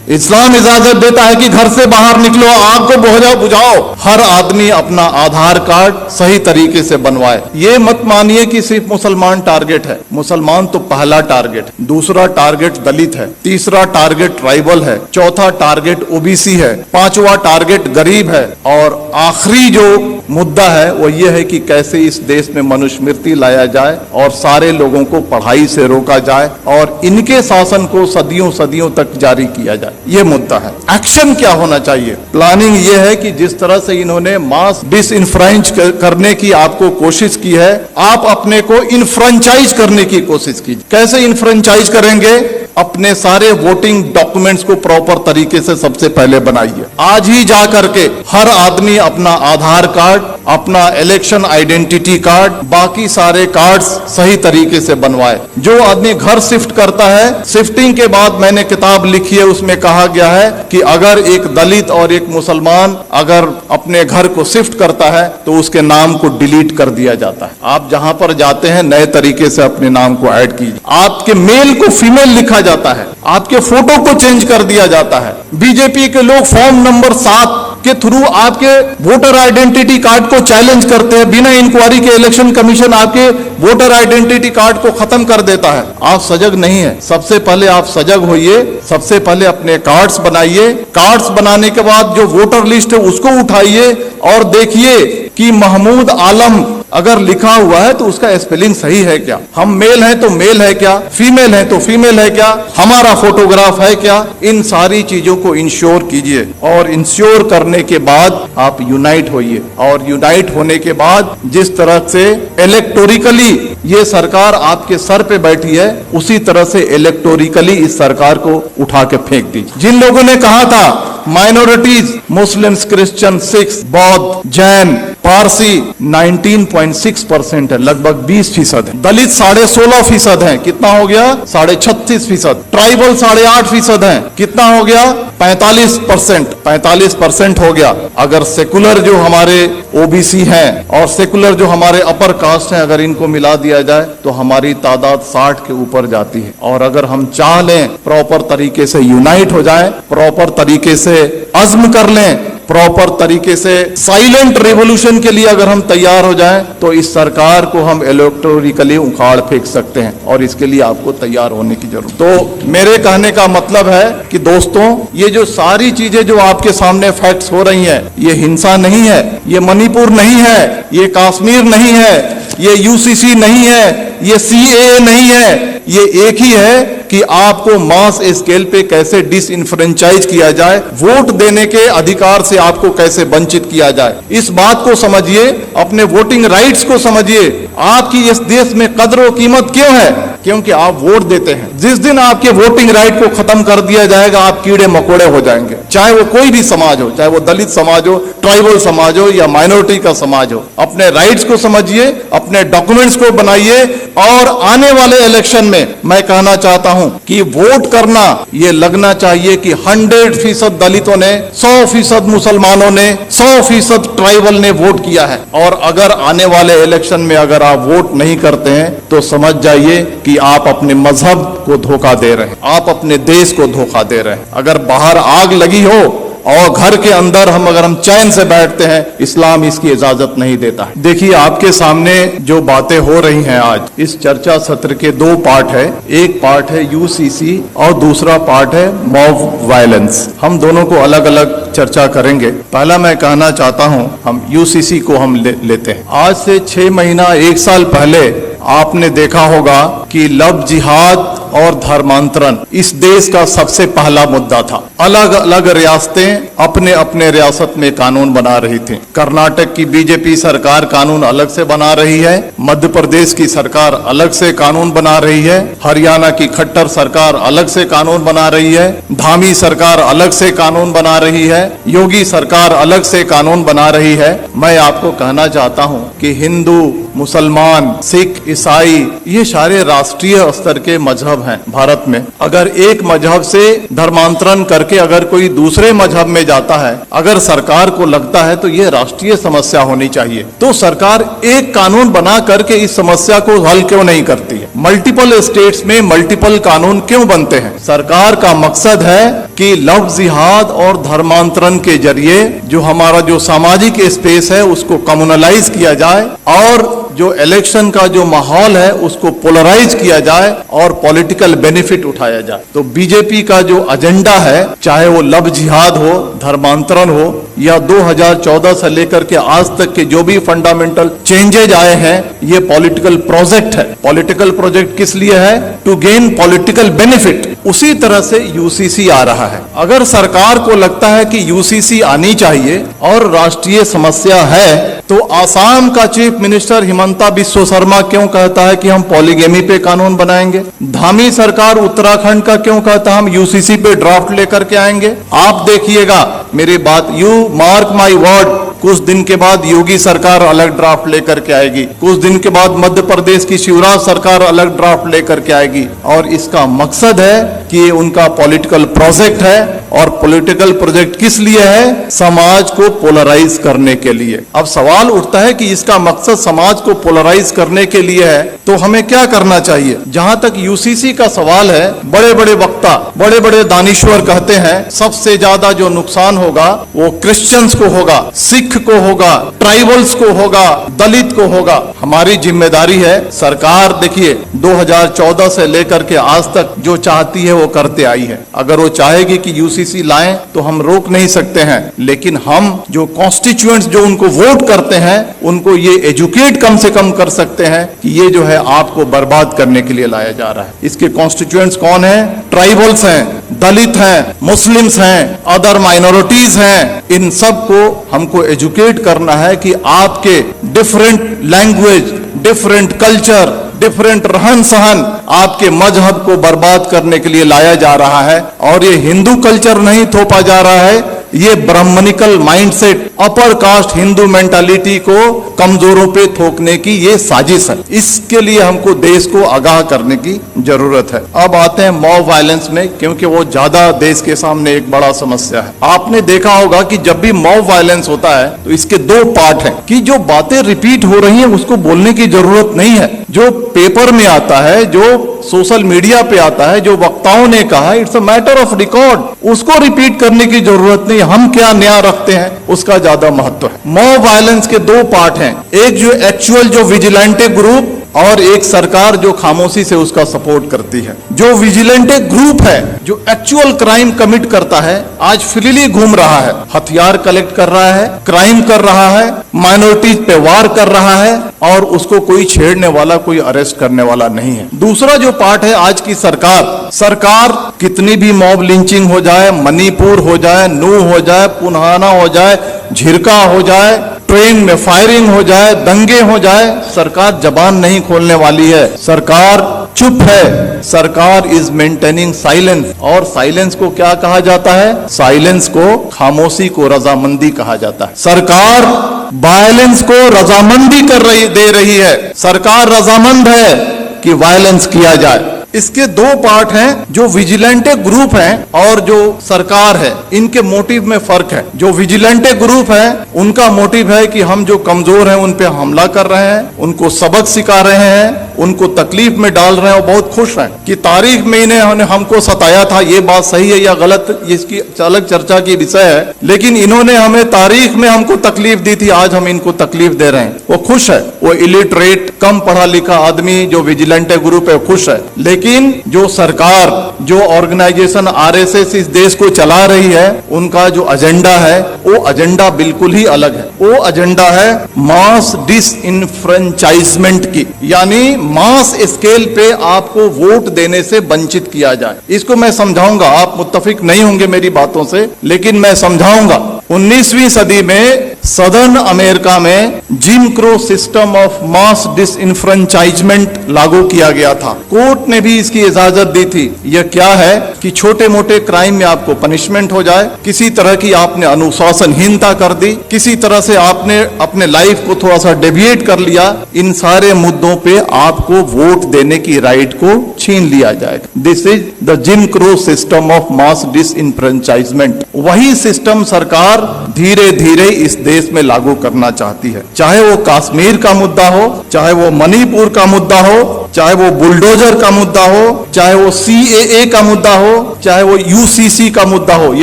इस्लाम इजाजत देता है कि घर से बाहर निकलो, आग को बुझाओ, हर आदमी अपना आधार कार्ड सही तरीके से बनवाए। ये मत मानिए कि सिर्फ मुसलमान टारगेट है। मुसलमान तो पहला टारगेट, दूसरा टारगेट दलित है, तीसरा टारगेट ट्राइबल है, चौथा टारगेट ओबीसी है, पांचवा टारगेट गरीब है, और आखिरी जो मुद्दा है वो ये है कि कैसे इस देश में मनुस्मृति लाया जाए और सारे लोगों को पढ़ाई से रोका जाए और इनके शासन को सदियों सदियों तक जारी किया जाए। ये मुद्दा है। एक्शन क्या होना चाहिए? प्लानिंग ये है कि जिस तरह से इन्होंने मास डिसइंफ्रेंच करने की आपको कोशिश की है, आप अपने को इनफ्रेंचाइज करने की कोशिश कीजिए। कैसे इनफ्रेंचाइज करेंगे? अपने सारे वोटिंग डॉक्यूमेंट्स को प्रॉपर तरीके से सबसे पहले बनाइए। आज ही जा करके हर आदमी अपना आधार कार्ड, अपना इलेक्शन आइडेंटिटी कार्ड, बाकी सारे कार्ड्स सही तरीके से बनवाए। जो आदमी घर शिफ्ट करता है, शिफ्टिंग के बाद मैंने किताब लिखी है, उसमें कहा गया है कि अगर एक दलित और एक मुसलमान अगर अपने घर को शिफ्ट करता है तो उसके नाम को डिलीट कर दिया जाता है। आप जहां पर जाते हैं नए तरीके से अपने नाम को ऐड कीजिए। आपके मेल को फीमेल लिखा जाता है, आपके फोटो को चेंज कर दिया जाता है। बीजेपी के लोग फॉर्म नंबर 7 के थ्रू आपके वोटर आइडेंटिटी कार्ड को चैलेंज करते हैं। बिना इंक्वायरी के इलेक्शन कमीशन आपके वोटर आइडेंटिटी कार्ड को खत्म कर देता है। आप सजग नहीं है। सबसे पहले आप सजग होइए, सबसे पहले अपने कार्ड्स बनाइए। कार्ड्स बनाने के बाद जो वोटर लिस्ट है उसको उठाइए और देखिए कि महमूद आलम अगर लिखा हुआ है तो उसका स्पेलिंग सही है क्या, हम मेल हैं तो मेल है क्या, फीमेल है तो फीमेल है क्या, हमारा फोटोग्राफ है क्या। इन सारी चीजों को इंश्योर कीजिए और इंश्योर करने के बाद आप यूनाइट होइए। और यूनाइट होने के बाद जिस तरह से इलेक्टोरिकली ये सरकार आपके सर पे बैठी है, उसी तरह से इलेक्टोरिकली इस सरकार को उठा के फेंक दीजिए। जिन लोगों ने कहा था माइनॉरिटीज, मुस्लिम्स, क्रिश्चियन, सिख, बौद्ध, जैन, पारसी 19.6% है, लगभग 20% है। दलित 16.5% है, कितना हो गया? 36.5%। ट्राइबल 8.5% है, कितना हो गया? 45% हो गया। अगर सेकुलर जो हमारे ओबीसी हैं और सेकुलर जो हमारे अपर कास्ट हैं, अगर इनको मिला दिया जाए तो हमारी तादाद 60 के ऊपर जाती है। और अगर हम चाह लें प्रॉपर तरीके से यूनाइट हो जाएं, प्रॉपर तरीके से अज़्म कर लें, प्रॉपर तरीके से साइलेंट रेवोल्यूशन के लिए अगर हम तैयार हो जाएं तो इस सरकार को हम इलेक्टोरिकली उखाड़ फेंक सकते हैं। और इसके लिए आपको तैयार होने की जरूरत। तो मेरे कहने का मतलब है कि दोस्तों, ये जो सारी चीजें जो आपके सामने फैक्ट्स हो रही हैं, ये हिंसा नहीं है, ये मणिपुर नहीं है, ये कश्मीर नहीं है, ये यूसीसी नहीं है, ये सीएए नहीं है। ये एक ही है कि आपको मास स्केल पे कैसे डिसइंफ्रेंचाइज किया जाए, वोट देने के अधिकार से आपको कैसे वंचित किया जाए। इस बात को समझिए, अपने वोटिंग राइट्स को समझिए। आपकी इस देश में कदर और कीमत क्यों है? क्योंकि आप वोट देते हैं। जिस दिन आपके वोटिंग राइट को खत्म कर दिया जाएगा, आप कीड़े मकोड़े हो जाएंगे। चाहे वो कोई भी समाज हो, चाहे वो दलित समाज हो, ट्राइबल समाज हो या माइनॉरिटी का समाज हो। अपने राइट्स को समझिए, अपने डॉक्यूमेंट्स को बनाइए और आने वाले इलेक्शन में मैं कहना चाहता हूं कि वोट करना ये लगना चाहिए कि 100% दलितों ने, 100% मुसलमानों ने, 100% ट्राइबल ने वोट किया है। और अगर आने वाले इलेक्शन में अगर आप वोट नहीं करते हैं तो समझ जाइए कि आप अपने मजहब को धोखा दे रहे हैं, आप अपने देश को धोखा दे रहे हैं। अगर बाहर आग लगी हो और घर के अंदर अगर हम चैन से बैठते हैं, इस्लाम इसकी इजाजत नहीं देता है। देखिए, आपके सामने जो बातें हो रही हैं आज, इस चर्चा सत्र के 2 पार्ट है। एक पार्ट है यूसीसी और दूसरा पार्ट है मॉब वायलेंस। हम दोनों को अलग अलग चर्चा करेंगे। पहला मैं कहना चाहता हूं, हम यूसीसी को हम लेते हैं। आज से 6 महीना 1 साल पहले आपने देखा होगा कि लव जिहाद और धर्मांतरण इस देश का सबसे पहला मुद्दा था। अलग अलग रियासतें अपने अपने रियासत में कानून बना रही थी। कर्नाटक की बीजेपी सरकार कानून अलग से बना रही है, मध्य प्रदेश की सरकार अलग से कानून बना रही है, हरियाणा की खट्टर सरकार अलग से कानून बना रही है, धामी सरकार अलग से कानून बना रही है, योगी सरकार अलग से कानून बना रही है। मैं आपको कहना चाहता हूं कि हिंदू, मुसलमान, सिख, ईसाई ये सारे राष्ट्रीय स्तर के मजहब हैं भारत में। अगर एक मजहब से धर्मांतरण करके अगर कोई दूसरे मजहब में जाता है, अगर सरकार को लगता है तो ये राष्ट्रीय समस्या होनी चाहिए, तो सरकार एक कानून बना करके इस समस्या को हल क्यों नहीं करती है? मल्टीपल स्टेट्स में मल्टीपल कानून क्यों बनते हैं? सरकार का मकसद है कि लव जिहाद और धर्मांतरण के जरिए जो हमारा जो सामाजिक स्पेस है उसको कम्युनलाइज किया जाए और जो इलेक्शन का जो माहौल है उसको पोलराइज किया जाए और पॉलिटिकल बेनिफिट उठाया जाए। तो बीजेपी का जो एजेंडा है, चाहे वो लव जिहाद हो, धर्मांतरण हो या 2014 से लेकर के आज तक के जो भी फंडामेंटल चेंजेज आए हैं, ये पॉलिटिकल प्रोजेक्ट है। पॉलिटिकल प्रोजेक्ट किस लिए है? To gain political benefit. उसी तरह से यूसीसी आ रहा है। अगर सरकार को लगता है कि यूसीसी आनी चाहिए और राष्ट्रीय समस्या है, तो आसाम का चीफ मिनिस्टर हिमंता बिस्वा शर्मा क्यों कहता है कि हम पॉलीगेमी पे कानून बनाएंगे? धामी सरकार उत्तराखंड का क्यों कहता है हम यूसीसी पे ड्राफ्ट लेकर के आएंगे? आप देखिएगा मेरी बात, यू मार्क माई वर्ड, कुछ दिन के बाद योगी सरकार अलग ड्राफ्ट लेकर के आएगी, कुछ दिन के बाद मध्य प्रदेश की शिवराज सरकार अलग ड्राफ्ट लेकर के आएगी। और इसका मकसद है कि ये उनका पॉलिटिकल प्रोजेक्ट है। और पॉलिटिकल प्रोजेक्ट किस लिए है? समाज को पोलराइज करने के लिए। अब सवाल उठता है कि इसका मकसद समाज को पोलराइज करने के लिए है, तो हमें क्या करना चाहिए? जहां तक यूसीसी का सवाल है, बड़े बड़े वक्ता, बड़े बड़े दानिश्वर कहते हैं सबसे ज्यादा जो नुकसान होगा वो क्रिश्चियंस को होगा, सिख को होगा, ट्राइबल्स को होगा, दलित को होगा। हमारी जिम्मेदारी है, सरकार देखिए 2014 से लेकर के आज तक जो चाहती है वो करते आई है। अगर वो चाहेगी कि यूसीसी लाएं तो हम रोक नहीं सकते हैं, लेकिन हम जो कॉन्स्टिट्यूएंट्स जो उनको वोट करते हैं उनको ये एजुकेट कम से कम कर सकते हैं कि ये जो है आपको बर्बाद करने के लिए लाया जा रहा है। इसके कॉन्स्टिट्यूएंट्स कौन है? ट्राइबल्स हैं, दलित हैं, मुस्लिम्स हैं, अदर माइनॉरिटीज हैं। इन सब को हमको एजुकेट करना है कि आपके different language, different culture, different रहन सहन आपके मजहब को बर्बाद करने के लिए लाया जा रहा है। और ये हिंदू कल्चर नहीं थोपा जा रहा है, ये Brahmanical mindset, upper caste Hindu mentality को कमजोरों पे थोकने की ये साजिश है। इसके लिए हमको देश को आगाह करने की जरूरत है। अब आते हैं मॉब वायलेंस में, क्योंकि वो ज्यादा देश के सामने एक बड़ा समस्या है। आपने देखा होगा कि जब भी मॉब वायलेंस होता है तो इसके दो पार्ट हैं कि जो बातें रिपीट हो रही हैं उसको बोलने की जरूरत नहीं है। जो पेपर में आता है, जो सोशल मीडिया पे आता है, जो वक्ताओं ने कहा, it's a matter of record, उसको रिपीट करने की जरूरत नहीं। हम क्या नया रखते हैं उसका ज्यादा महत्व है। मॉब वायलेंस के दो पार्ट हैं, एक जो एक्चुअल जो विजिलेंटे ग्रुप और एक सरकार जो खामोशी से उसका सपोर्ट करती है। जो विजिलेंटे ग्रुप है, जो एक्चुअल क्राइम कमिट करता है, आज फ्रीली घूम रहा है, हथियार कलेक्ट कर रहा है, क्राइम कर रहा है, माइनॉरिटीज पे वार कर रहा है और उसको कोई छेड़ने वाला, कोई अरेस्ट करने वाला नहीं है। दूसरा जो पार्ट है आज की सरकार कितनी भी मॉब लिंचिंग हो जाए, मणिपुर हो जाए, नू हो जाए, पुन्हाना हो जाए, झिरका हो जाए, ट्रेन में फायरिंग हो जाए, दंगे हो जाए, सरकार जबान नहीं खोलने वाली है। सरकार चुप है। सरकार इज मेंटेनिंग साइलेंस। और साइलेंस को क्या कहा जाता है? साइलेंस को, खामोशी को रजामंदी कहा जाता है। सरकार वायलेंस को रजामंदी दे रही है। सरकार रजामंद है कि वायलेंस किया जाए। इसके दो पार्ट हैं, जो विजिलेंटे ग्रुप हैं और जो सरकार है, इनके मोटिव में फर्क है। जो विजिलेंटे ग्रुप है उनका मोटिव है कि हम जो कमजोर हैं उन पे हमला कर रहे हैं, उनको सबक सिखा रहे हैं, उनको तकलीफ में डाल रहे हैं और बहुत खुश हैं कि तारीख में इन्हें हमको सताया था। ये बात सही है या गलत, इसकी अलग चर्चा की विषय है, लेकिन इन्होंने हमें तारीख में हमको तकलीफ दी थी, आज हम इनको तकलीफ दे रहे हैं। वो खुश है। वो इलिटरेट, कम पढ़ा लिखा आदमी जो विजिलेंटे ग्रुप है खुश है। लेकिन जो सरकार, जो ऑर्गेनाइजेशन आरएसएस इस देश को चला रही है, उनका जो एजेंडा है वो एजेंडा बिल्कुल ही अलग है। वो एजेंडा है मास डिसइनफ्रेंचाइजमेंट की, यानी मास स्केल पे आपको वोट देने से वंचित किया जाए। इसको मैं समझाऊंगा, आप मुत्तफिक नहीं होंगे मेरी बातों से, लेकिन मैं समझाऊंगा। 19वीं सदी में सदर्न अमेरिका में gym crow system of mass disenfranchisement लागू किया गया था। कोर्ट ने भी इसकी इजाजत दी थी। यह क्या है कि छोटे मोटे क्राइम में आपको पनिशमेंट हो जाए, किसी तरह की आपने अनुशासनहीनता कर दी, किसी तरह से आपने अपने लाइफ को थोड़ा सा डेविएट कर लिया, इन सारे मुद्दों पे आपको वोट देने की राइट को छीन लिया जाएगा। This is the gym crow system of mass disenfranchisement. वही सिस्टम सरकार धीरे धीरे इस देश में लागू करना चाहती है। चाहे वो कश्मीर का मुद्दा हो, चाहे वो मणिपुर का मुद्दा हो, चाहे वो बुलडोजर का मुद्दा हो, चाहे वो CAA का मुद्दा हो, चाहे वो UCC का मुद्दा हो।